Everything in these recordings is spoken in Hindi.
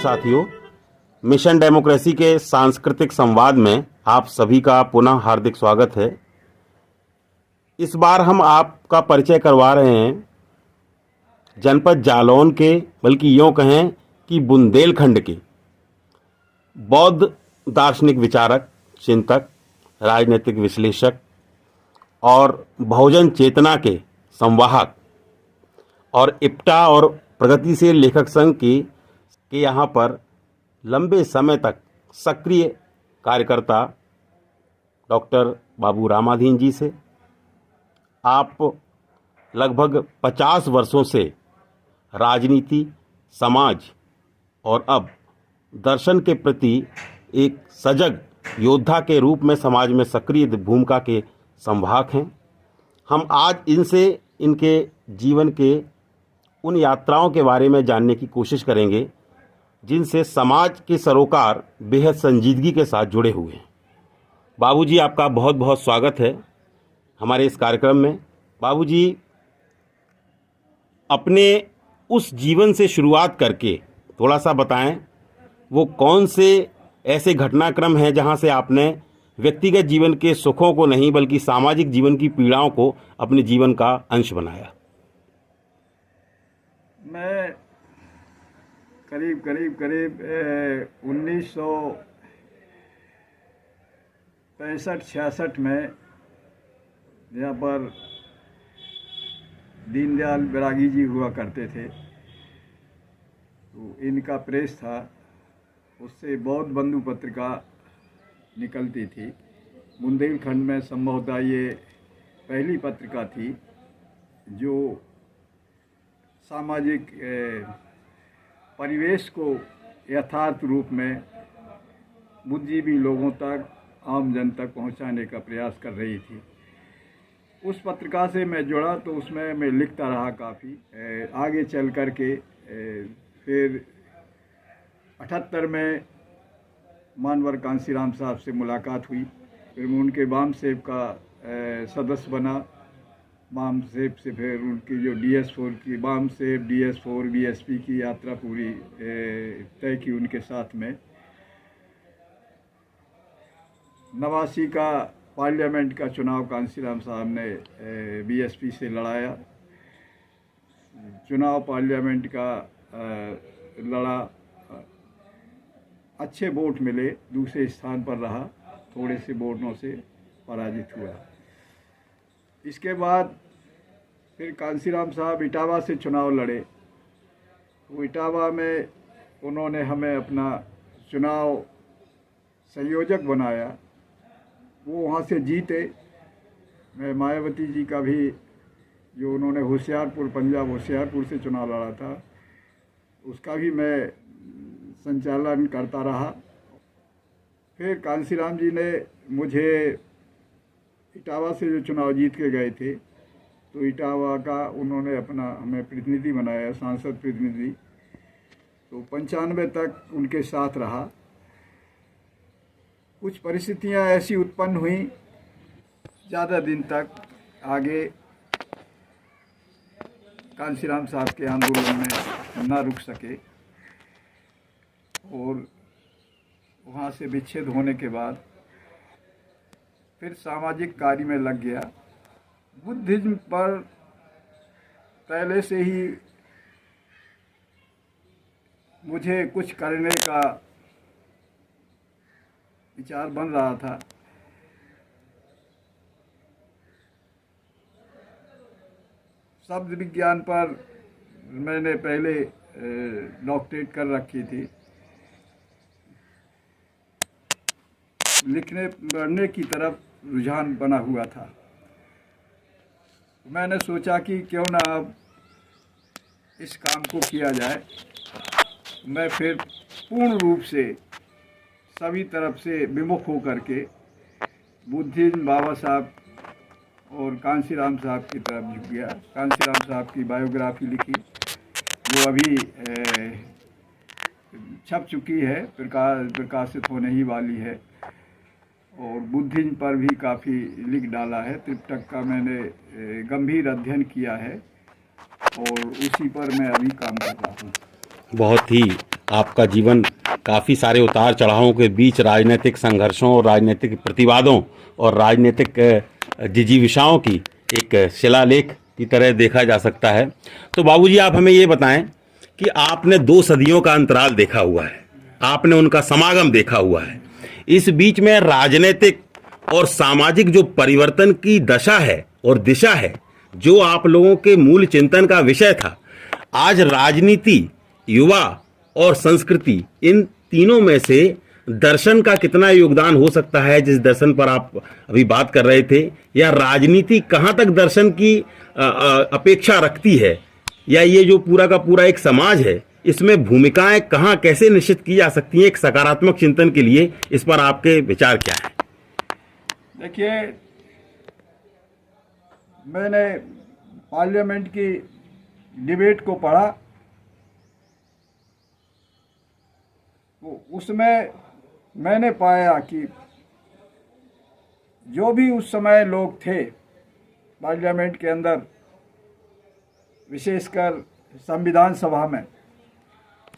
साथियों, मिशन डेमोक्रेसी के सांस्कृतिक संवाद में आप सभी का पुनः हार्दिक स्वागत है। इस बार हम आपका परिचय करवा रहे हैं जनपद जालौन के, बल्कि यूँ कहें कि बुंदेलखंड के बौद्ध दार्शनिक विचारक, चिंतक, राजनीतिक विश्लेषक और बहुजन चेतना के संवाहक और इप्टा और प्रगतिशील लेखक संघ के यहाँ पर लंबे समय तक सक्रिय कार्यकर्ता डॉक्टर बाबू रामाधीन जी से आप लगभग 50 वर्षों से राजनीति, समाज और अब दर्शन के प्रति एक सजग योद्धा के रूप में समाज में सक्रिय भूमिका के संवाहक हैं। हम आज इनसे इनके जीवन के उन यात्राओं के बारे में जानने की कोशिश करेंगे जिनसे समाज के सरोकार बेहद संजीदगी के साथ जुड़े हुए हैं। बाबूजी, आपका बहुत बहुत स्वागत है हमारे इस कार्यक्रम में। बाबूजी, अपने उस जीवन से शुरुआत करके थोड़ा सा बताएं, वो कौन से ऐसे घटनाक्रम हैं जहां से आपने व्यक्तिगत जीवन के सुखों को नहीं बल्कि सामाजिक जीवन की पीड़ाओं को अपने जीवन का अंश बनाया। मैं करीब 1965-66 में यहाँ पर दीनदयाल बैरागी जी हुआ करते थे, तो इनका प्रेस था, उससे बौद्ध बंधु पत्रिका निकलती थी। बुंदेलखंड में संभवतः ये पहली पत्रिका थी जो सामाजिक परिवेश को यथार्थ रूप में बुद्धिजीवी लोगों तक, आम जन तक पहुंचाने का प्रयास कर रही थी। उस पत्रिका से मैं जुड़ा तो उसमें मैं लिखता रहा काफ़ी। आगे चल कर के फिर 78 में मानवर कांसीराम साहब से मुलाकात हुई। फिर मैं उनके वाम सेब का सदस्य बना। वाम सेब से फिर उनकी जो DS4 की वाम सेब, DS4, BSP की यात्रा पूरी तय की उनके साथ में। 89 का पार्लियामेंट का चुनाव कांसीराम साहब ने BSP से लड़ाया। चुनाव पार्लियामेंट का लड़ा, अच्छे वोट मिले, दूसरे स्थान पर रहा, थोड़े से वोटों से पराजित हुआ। इसके बाद फिर कांसीराम साहब इटावा से चुनाव लड़े। वो इटावा में उन्होंने हमें अपना चुनाव संयोजक बनाया। वो वहाँ से जीते। मैं मायावती जी का भी, जो उन्होंने होशियारपुर, पंजाब होशियारपुर से चुनाव लड़ा था, उसका भी मैं संचालन करता रहा। फिर कांसीराम जी ने मुझे इटावा से जो चुनाव जीत के गए थे, तो इटावा का उन्होंने अपना हमें प्रतिनिधि बनाया, सांसद प्रतिनिधि। तो 95 तक उनके साथ रहा। कुछ परिस्थितियां ऐसी उत्पन्न हुई, ज़्यादा दिन तक आगे कांसीराम साहब के आंदोलन में न रुक सके और वहाँ से विच्छेद होने के बाद फिर सामाजिक कार्य में लग गया। बुद्धिज्म पर पहले से ही मुझे कुछ करने का विचार बन रहा था। शब्द विज्ञान पर मैंने पहले डॉक्टरेट कर रखी थी। लिखने पढ़ने की तरफ रुझान बना हुआ था। मैंने सोचा कि क्यों ना अब इस काम को किया जाए। मैं फिर पूर्ण रूप से सभी तरफ से विमुख होकर के बुद्धिज्म, बाबा साहब और कांसीराम साहब की तरफ झुक गया। कांसीराम साहब की बायोग्राफी लिखी, जो अभी छप चुकी है, प्रकाशित होने ही वाली है। और बुद्धिज्म पर भी काफ़ी लिख डाला है। त्रिपिटक का मैंने गंभीर अध्ययन किया है और उसी पर मैं अभी काम कर रहा हूँ। बहुत ही आपका जीवन काफ़ी सारे उतार चढ़ावों के बीच राजनीतिक संघर्षों और राजनीतिक प्रतिवादों और राजनीतिक जिजीविषाओं की एक शिलालेख की तरह देखा जा सकता है। तो बाबूजी, आप हमें ये बताएं कि आपने 2 सदियों का अंतराल देखा हुआ है, आपने उनका समागम देखा हुआ है। इस बीच में राजनीतिक और सामाजिक जो परिवर्तन की दशा है और दिशा है, जो आप लोगों के मूल चिंतन का विषय था, आज राजनीति, युवा और संस्कृति, इन तीनों में से दर्शन का कितना योगदान हो सकता है, जिस दर्शन पर आप अभी बात कर रहे थे, या राजनीति कहां तक दर्शन की अपेक्षा रखती है, या ये जो पूरा का पूरा एक समाज है, इसमें भूमिकाएं कहां कैसे निश्चित की जा सकती हैं एक सकारात्मक चिंतन के लिए, इस पर आपके विचार क्या है? देखिए, मैंने पार्लियामेंट की डिबेट को पढ़ा, तो उसमें मैंने पाया कि जो भी उस समय लोग थे पार्लियामेंट के अंदर, विशेषकर संविधान सभा में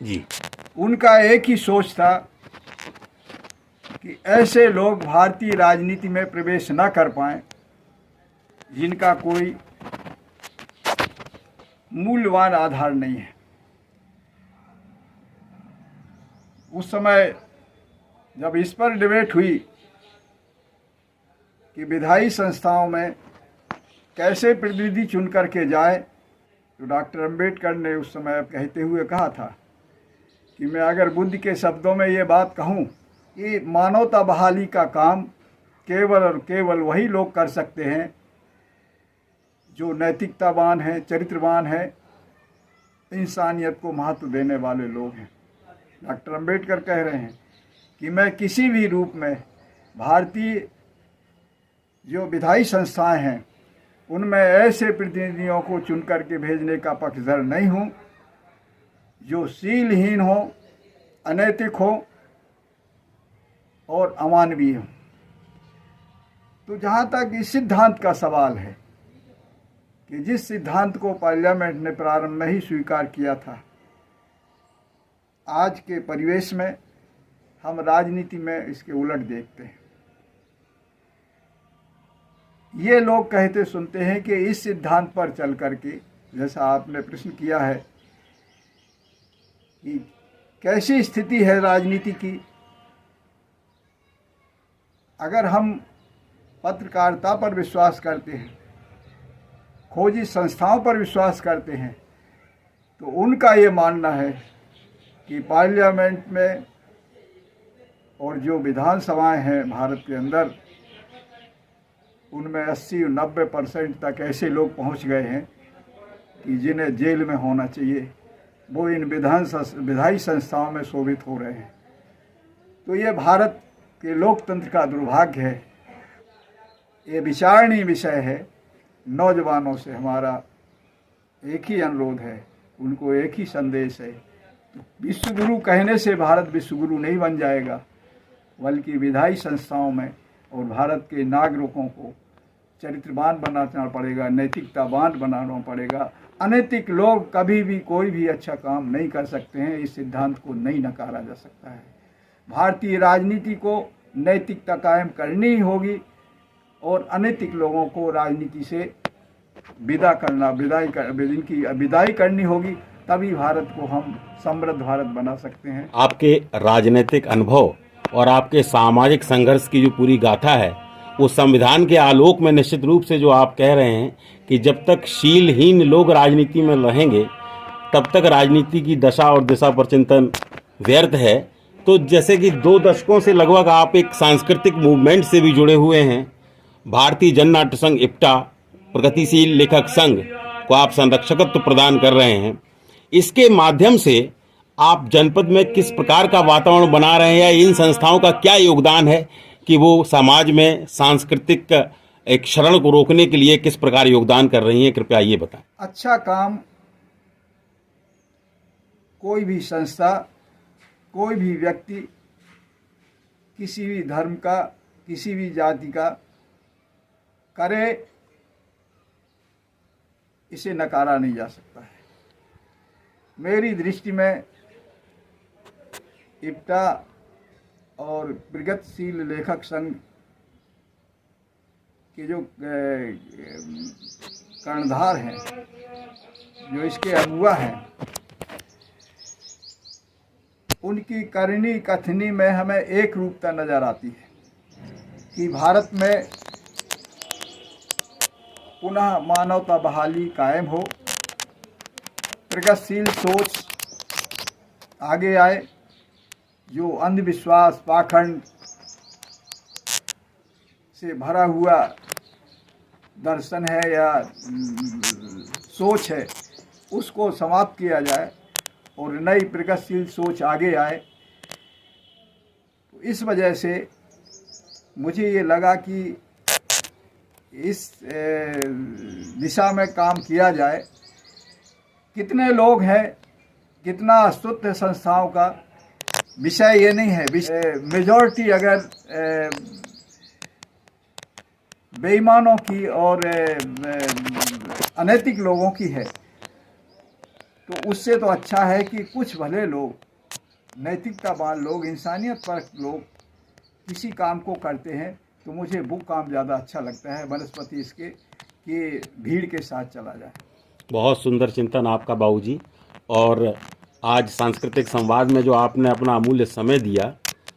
जी, उनका एक ही सोच था कि ऐसे लोग भारतीय राजनीति में प्रवेश न कर पाएं जिनका कोई मूल्यवान आधार नहीं है। उस समय जब इस पर डिबेट हुई कि विधायी संस्थाओं में कैसे प्रतिनिधि चुन करके जाए, तो डॉक्टर अंबेडकर ने उस समय कहते हुए कहा था कि मैं अगर बुद्ध के शब्दों में ये बात कहूँ कि मानवता बहाली का काम केवल और केवल वही लोग कर सकते हैं जो नैतिकतावान हैं, चरित्रवान हैं, इंसानियत को महत्व देने वाले लोग हैं। डॉक्टर अंबेडकर कह रहे हैं कि मैं किसी भी रूप में भारतीय जो विधायी संस्थाएं हैं उनमें ऐसे प्रतिनिधियों को चुन करके भेजने का पक्षधर नहीं हूं जो शीलहीन हो, अनैतिक हो और अमानवीय हो। तो जहाँ तक इस सिद्धांत का सवाल है कि जिस सिद्धांत को पार्लियामेंट ने प्रारंभ में ही स्वीकार किया था, आज के परिवेश में हम राजनीति में इसके उलट देखते हैं। ये लोग कहते सुनते हैं कि इस सिद्धांत पर चल करके, जैसा आपने प्रश्न किया है कि कैसी स्थिति है राजनीति की, अगर हम पत्रकारिता पर विश्वास करते हैं, खोजी संस्थाओं पर विश्वास करते हैं, तो उनका ये मानना है कि पार्लियामेंट में और जो विधानसभाएं हैं भारत के अंदर, उनमें 80-90% तक ऐसे लोग पहुंच गए हैं कि जिन्हें जेल में होना चाहिए, वो इन विधायी संस्थाओं में शोभित हो रहे हैं। तो ये भारत के लोकतंत्र का दुर्भाग्य है। ये विचारणीय विषय है। नौजवानों से हमारा एक ही अनुरोध है, उनको एक ही संदेश है, विश्वगुरु कहने से भारत विश्वगुरु नहीं बन जाएगा, बल्कि विधायी संस्थाओं में और भारत के नागरिकों को चरित्रवान बनाना पड़ेगा, नैतिकतावान बनाना पड़ेगा। अनैतिक लोग कभी भी कोई भी अच्छा काम नहीं कर सकते हैं। इस सिद्धांत को नहीं नकारा जा सकता है। भारतीय राजनीति को नैतिकता कायम करनी ही होगी और अनैतिक लोगों को राजनीति से विदाई करनी होगी, तभी भारत को हम समृद्ध भारत बना सकते हैं। आपके राजनीतिक अनुभव और आपके सामाजिक संघर्ष की जो पूरी गाथा है, वो संविधान के आलोक में निश्चित रूप से जो आप कह रहे हैं कि जब तक शीलहीन लोग राजनीति में रहेंगे तब तक राजनीति की दशा और दिशा पर चिंतन व्यर्थ है। तो जैसे कि 2 दशकों से लगभग आप एक सांस्कृतिक मूवमेंट से भी जुड़े हुए हैं, भारतीय जन नाट्य संघ इप्टा, प्रगतिशील लेखक संघ को आप संरक्षकत्व प्रदान कर रहे हैं। इसके माध्यम से आप जनपद में किस प्रकार का वातावरण बना रहे हैं, या इन संस्थाओं का क्या योगदान है कि वो समाज में सांस्कृतिक एक शरण को रोकने के लिए किस प्रकार योगदान कर रही हैं, कृपया ये बताएं। अच्छा काम कोई भी संस्था, कोई भी व्यक्ति, किसी भी धर्म का, किसी भी जाति का करे, इसे नकारा नहीं जा सकता है। मेरी दृष्टि में इप्टा और प्रगतिशील लेखक संघ के जो कर्णधार हैं, जो इसके अगुआ हैं, उनकी करनी कथनी में हमें एक रूपता नज़र आती है कि भारत में पुनः मानवता बहाली कायम हो, प्रगतिशील सोच आगे आए, जो अंधविश्वास पाखंड से भरा हुआ दर्शन है या सोच है, उसको समाप्त किया जाए और नई प्रगतिशील सोच आगे आए। तो इस वजह से मुझे ये लगा कि इस दिशा में काम किया जाए। कितने लोग हैं, कितना अस्तित्व है संस्थाओं का, विषय ये नहीं है। मेजॉरिटी अगर बेईमानों की और अनैतिक लोगों की है, तो उससे तो अच्छा है कि कुछ भले लोग, नैतिकतावान लोग, इंसानियत पर लोग किसी काम को करते हैं। तो मुझे वो काम ज़्यादा अच्छा लगता है बनस्पति इसके कि भीड़ के साथ चला जाए। बहुत सुंदर चिंतन आपका बाबूजी। और आज सांस्कृतिक संवाद में जो आपने अपना अमूल्य समय दिया,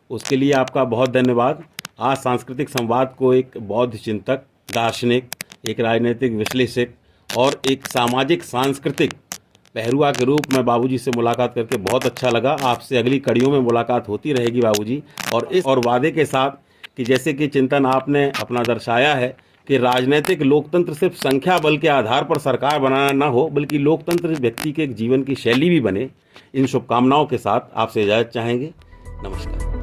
उसके लिए आपका बहुत धन्यवाद। आज सांस्कृतिक संवाद को एक बौद्ध चिंतक, दार्शनिक, एक राजनीतिक विश्लेषक और एक सामाजिक सांस्कृतिक पहरुआ के रूप में बाबूजी से मुलाकात करके बहुत अच्छा लगा। आपसे अगली कड़ियों में मुलाकात होती रहेगी बाबूजी, और इस और वादे के साथ कि जैसे कि चिंतन आपने अपना दर्शाया है कि राजनीतिक लोकतंत्र सिर्फ संख्या बल के आधार पर सरकार बनाना ना हो, बल्कि लोकतंत्र व्यक्ति के जीवन की शैली भी बने। इन शुभकामनाओं के साथ आपसे इजाज़त चाहेंगे। नमस्कार।